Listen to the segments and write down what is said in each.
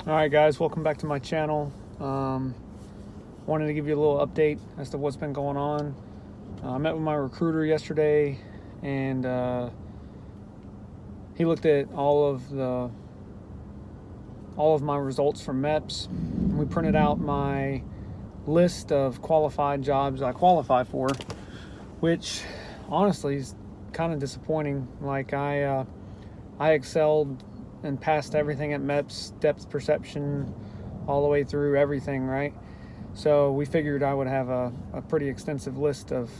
All right, guys, welcome back to my channel. Wanted to give you a little update as to what's been going on. I met with my recruiter yesterday, and he looked at all of my results from MEPS. And we printed out my list of qualified jobs I qualify for, which honestly is kind of disappointing. Like I excelled and passed everything at MEPS, depth perception, all the way through everything, right? So we figured I would have a pretty extensive list of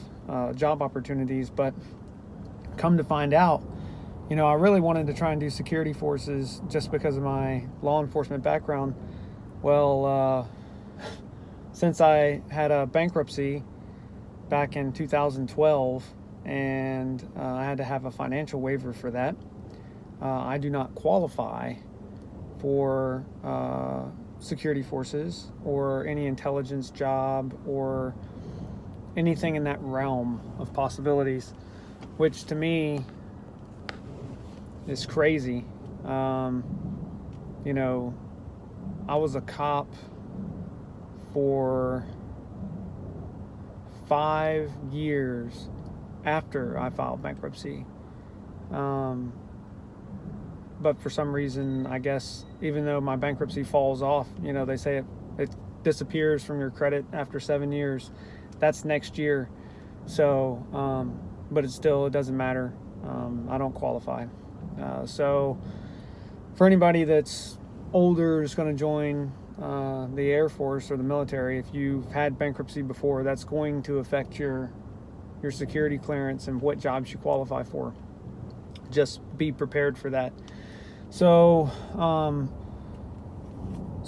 job opportunities, but come to find out, I really wanted to try and do security forces just because of my law enforcement background. Well, since I had a bankruptcy back in 2012, and I had to have a financial waiver for that, I do not qualify for security forces or any intelligence job or anything in that realm of possibilities, which to me is crazy. I was a cop for 5 years after I filed bankruptcy. But for some reason, I guess, even though my bankruptcy falls off, they say it disappears from your credit after 7 years. That's next year. So, but it doesn't matter. I don't qualify. So for anybody that's older is going to join the Air Force or the military, if you've had bankruptcy before, that's going to affect your security clearance and what jobs you qualify for. Just be prepared for that. So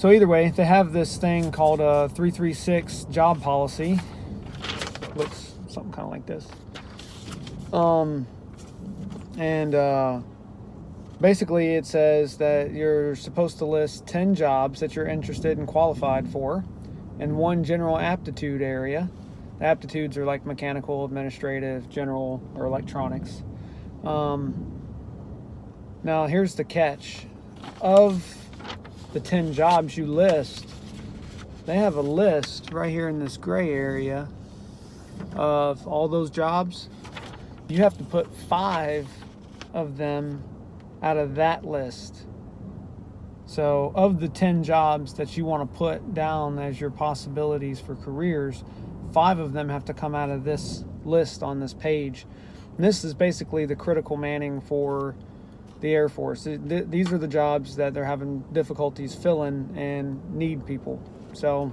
either way, they have this thing called a 336 job policy. Looks something kind of like this. Basically it says that you're supposed to list 10 jobs that you're interested and qualified for in one general aptitude area. The aptitudes are like mechanical, administrative, general, or electronics. Now here's the catch. Of the 10 jobs you list, they have a list right here in this gray area of all those jobs. You have to put 5 of them out of that list. So of the 10 jobs that you want to put down as your possibilities for careers, 5 of them have to come out of this list on this page. And this is basically the critical manning for the Air Force. These are the jobs that they're having difficulties filling and need people. So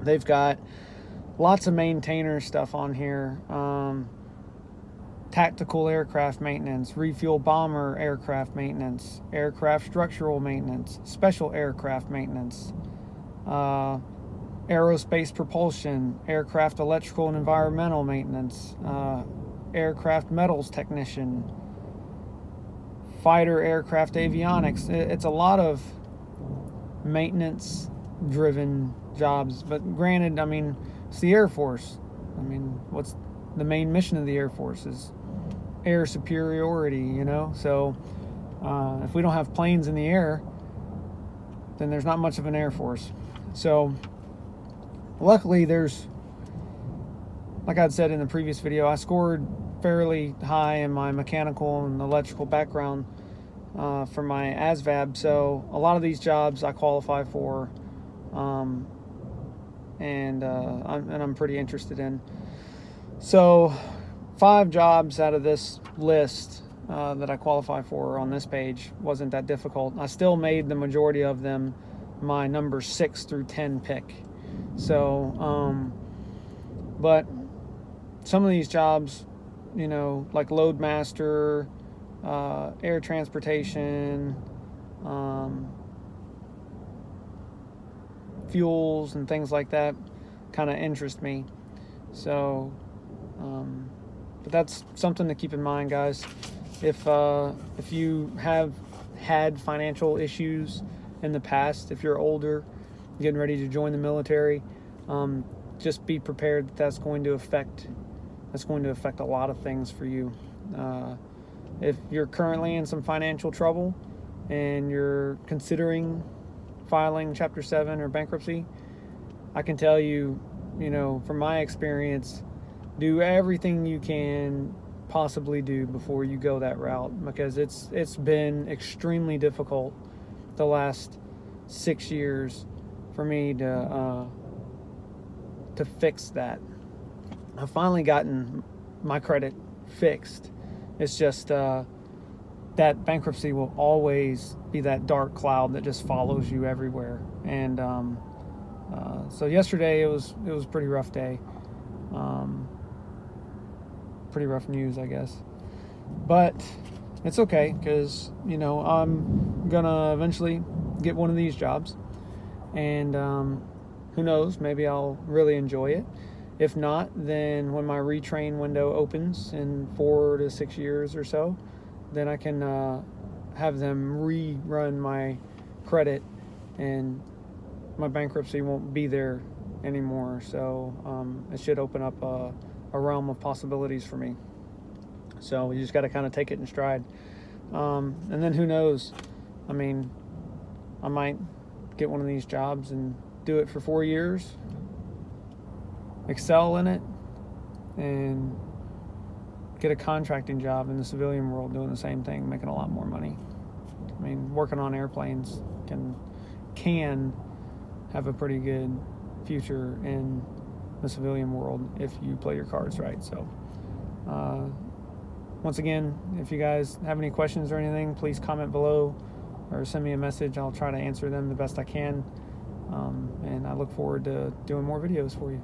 they've got lots of maintainer stuff on here. Tactical aircraft maintenance, refuel bomber aircraft maintenance, aircraft structural maintenance, special aircraft maintenance, aerospace propulsion, aircraft electrical and environmental maintenance, aircraft metals technician, fighter aircraft avionics. It's a lot of maintenance driven jobs, but granted, it's the Air Force. What's the main mission of the Air Force is air superiority, so if we don't have planes in the air, then there's not much of an Air Force. So luckily like I'd said in the previous video, I scored fairly high in my mechanical and electrical background for my ASVAB, so a lot of these jobs I qualify for, and I'm pretty interested in. So 5 jobs out of this list that I qualify for on this page wasn't that difficult. I still made the majority of them my number 6 through 10 pick. So but some of these jobs, like loadmaster, air transportation, fuels and things like that kind of interest me. So but that's something to keep in mind, guys. If you have had financial issues in the past, if you're older, getting ready to join the military, just be prepared that that's going to affect a lot of things for you. If you're currently in some financial trouble and you're considering filing Chapter 7 or bankruptcy, I can tell you, from my experience, do everything you can possibly do before you go that route, because it's been extremely difficult the last 6 years for me to fix that. I've finally gotten my credit fixed. It's just that bankruptcy will always be that dark cloud that just follows you everywhere. And so yesterday it was a pretty rough day, pretty rough news, I guess. But it's okay, because I'm gonna eventually get one of these jobs, and who knows, maybe I'll really enjoy it. If not, then when my retrain window opens in 4 to 6 years or so, then I can have them rerun my credit, and my bankruptcy won't be there anymore. So it should open up a realm of possibilities for me. So you just got to kind of take it in stride. And then who knows? I mean, I might get one of these jobs and do it for 4 years, excel in it, and get a contracting job in the civilian world doing the same thing, making a lot more money. I mean, working on airplanes can have a pretty good future in the civilian world if you play your cards right. So once again, if you guys have any questions or anything, please comment below or send me a message. I'll try to answer them the best I can, and I look forward to doing more videos for you.